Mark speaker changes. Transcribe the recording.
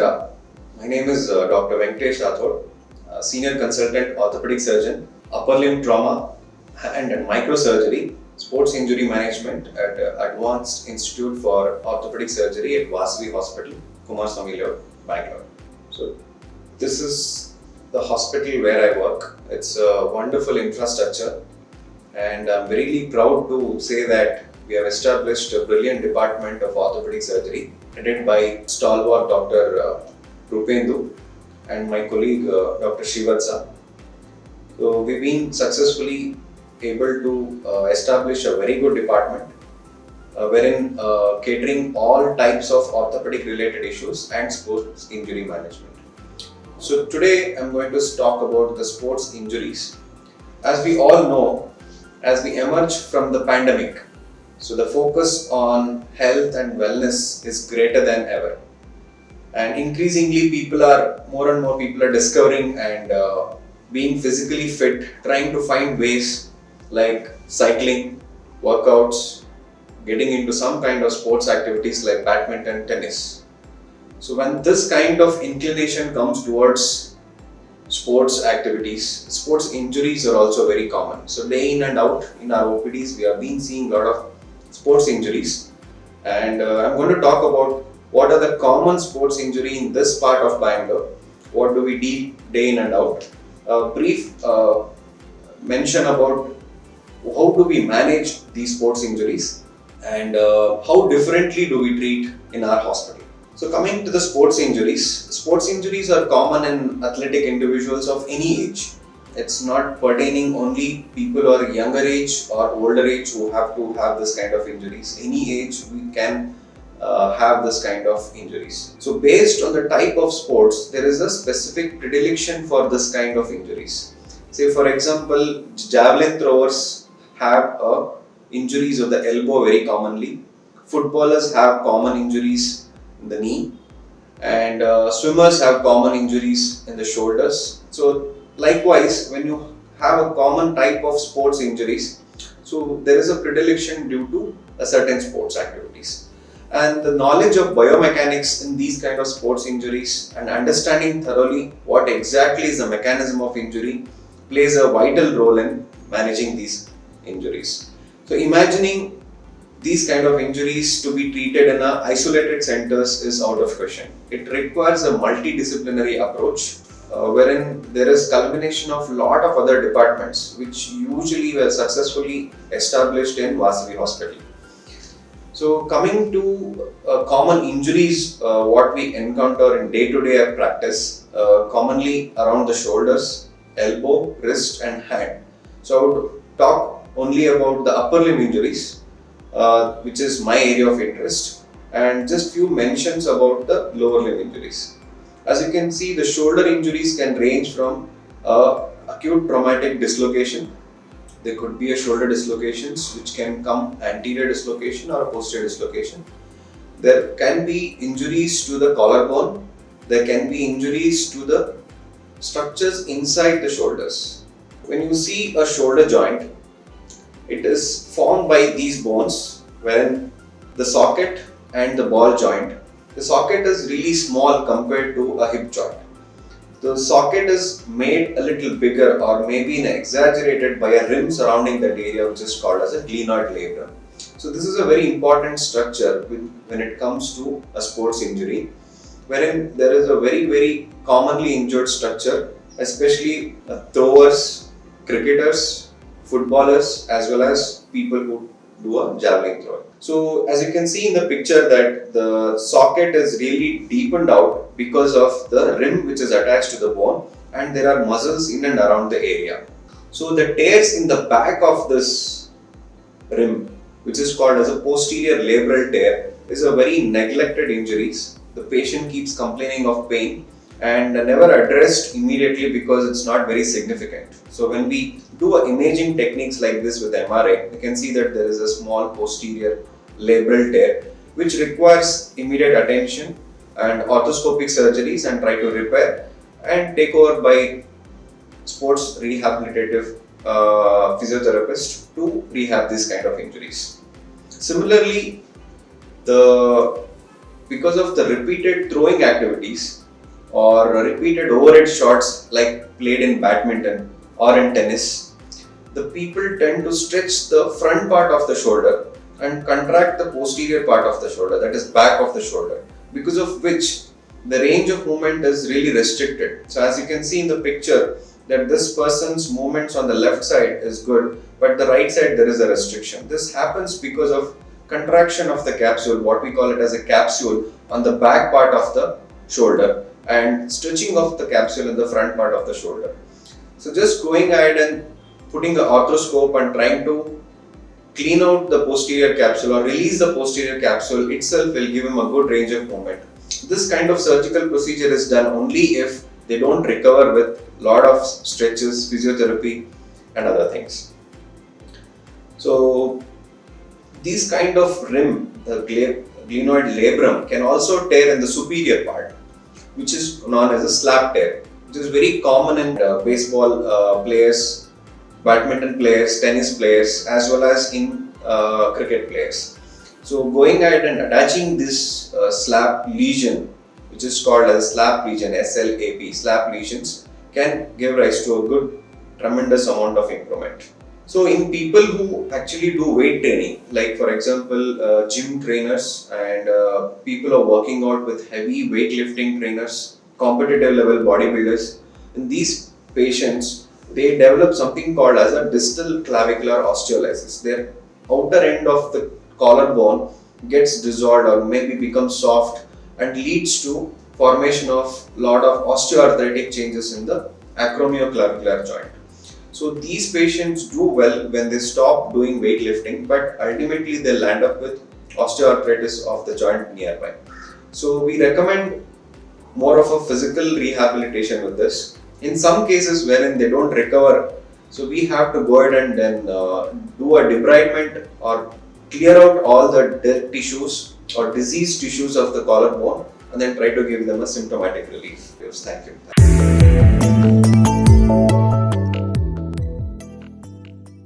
Speaker 1: Namaskara. My name is Dr. Venkatesh Rathod, Senior Consultant Orthopedic Surgeon, Upper Limb Trauma and Microsurgery, Sports Injury Management at Advanced Institute for Orthopedic Surgery at Vasavi Hospital, Kumaraswamy Road, Bangalore. So, this is the hospital where I work. It's a wonderful infrastructure, and I'm really proud to say that we have established a brilliant department of orthopedic surgery headed by stalwart Dr. Rupendu and my colleague Dr. Shivatsa. So we've been successfully able to establish a very good department wherein catering all types of orthopedic related issues and sports injury management. So today I'm going to talk about the sports injuries. As we all know, as we emerge from the pandemic, so the focus on health and wellness is greater than ever. And increasingly more and more people are discovering and being physically fit, trying to find ways like cycling, workouts, getting into some kind of sports activities like badminton, tennis. So when this kind of inclination comes towards sports activities, sports injuries are also very common. So day in and out in our OPDs, we have been seeing a lot of sports injuries, and I'm going to talk about what are the common sports injury in this part of Bangalore, what do we deal day in and out, a brief mention about how do we manage these sports injuries and how differently do we treat in our hospital. So coming to the sports injuries are common in athletic individuals of any age. It's not pertaining only people who are younger age or older age who have to have this kind of injuries. Any age we can have this kind of injuries. So based on the type of sports, there is a specific predilection for this kind of injuries. Say for example, javelin throwers have injuries of the elbow very commonly. Footballers have common injuries in the knee, and swimmers have common injuries in the shoulders. So likewise, when you have a common type of sports injuries, so there is a predilection due to a certain sports activities. And the knowledge of biomechanics in these kind of sports injuries and understanding thoroughly what exactly is the mechanism of injury plays a vital role in managing these injuries. So imagining these kind of injuries to be treated in a isolated centers is out of question. It requires a multidisciplinary approach wherein there is culmination of lot of other departments which usually were successfully established in Vasavi Hospital. So coming to common injuries, what we encounter in day-to-day practice, commonly around the shoulders, elbow, wrist and hand. So I would talk only about the upper limb injuries, which is my area of interest, and just few mentions about the lower limb injuries. As you can see, the shoulder injuries can range from acute traumatic dislocation. There could be a shoulder dislocations which can come anterior dislocation or a posterior dislocation. There can be injuries to the collarbone. There can be injuries to the structures inside the shoulders. When you see a shoulder joint, it is formed by these bones, wherein the socket and the ball joint. The socket is really small compared to a hip joint. The socket is made a little bigger or maybe exaggerated by a rim surrounding that area, which is called as a glenoid labrum. So this is a very important structure when it comes to a sports injury, wherein there is a very commonly injured structure, especially throwers, cricketers, footballers, as well as people who do a javelin throw. So as you can see in the picture that the socket is really deepened out because of the rim which is attached to the bone, and there are muscles in and around the area. So the tears in the back of this rim, which is called as a posterior labral tear, is a very neglected injuries. The patient keeps complaining of pain and never addressed immediately because it's not very significant. So when we do imaging techniques like this with MRI, you can see that there is a small posterior labral tear which requires immediate attention and orthoscopic surgeries and try to repair and take over by sports rehabilitative physiotherapist to rehab these kind of injuries. Similarly, the because of the repeated throwing activities or repeated overhead shots like played in badminton or in tennis, the people tend to stretch the front part of the shoulder and contract the posterior part of the shoulder, that is back of the shoulder, because of which the range of movement is really restricted. So as you can see in the picture, that this person's movements on the left side is good, but the right side there is a restriction. This happens because of contraction of the capsule, what we call it as a capsule on the back part of the shoulder, and stretching of the capsule in the front part of the shoulder. So just going ahead and putting the arthroscope and trying to clean out the posterior capsule or release the posterior capsule itself will give him a good range of movement. This kind of surgical procedure is done only if they don't recover with lot of stretches, physiotherapy and other things. So these kind of rim, the glenoid labrum, can also tear in the superior part, which is known as a slap tear, which is very common in baseball players, badminton players, tennis players, as well as in cricket players. So going ahead and attaching this slap lesion, which is called as slap lesion, SLAP, slap lesions, can give rise to a good, tremendous amount of improvement. So in people who actually do weight training, like for example gym trainers and people who are working out with heavy weightlifting trainers, competitive level bodybuilders, in these patients, they develop something called as a distal clavicular osteolysis. Their outer end of the collarbone gets dissolved or maybe becomes soft and leads to formation of lot of osteoarthritic changes in the acromioclavicular joint. So these patients do well when they stop doing weightlifting, but ultimately they land up with osteoarthritis of the joint nearby. So we recommend more of a physical rehabilitation with this. In some cases wherein they don't recover, so we have to go ahead and then do a debridement or clear out all the dead tissues or diseased tissues of the collarbone and then try to give them a symptomatic relief. Thank you.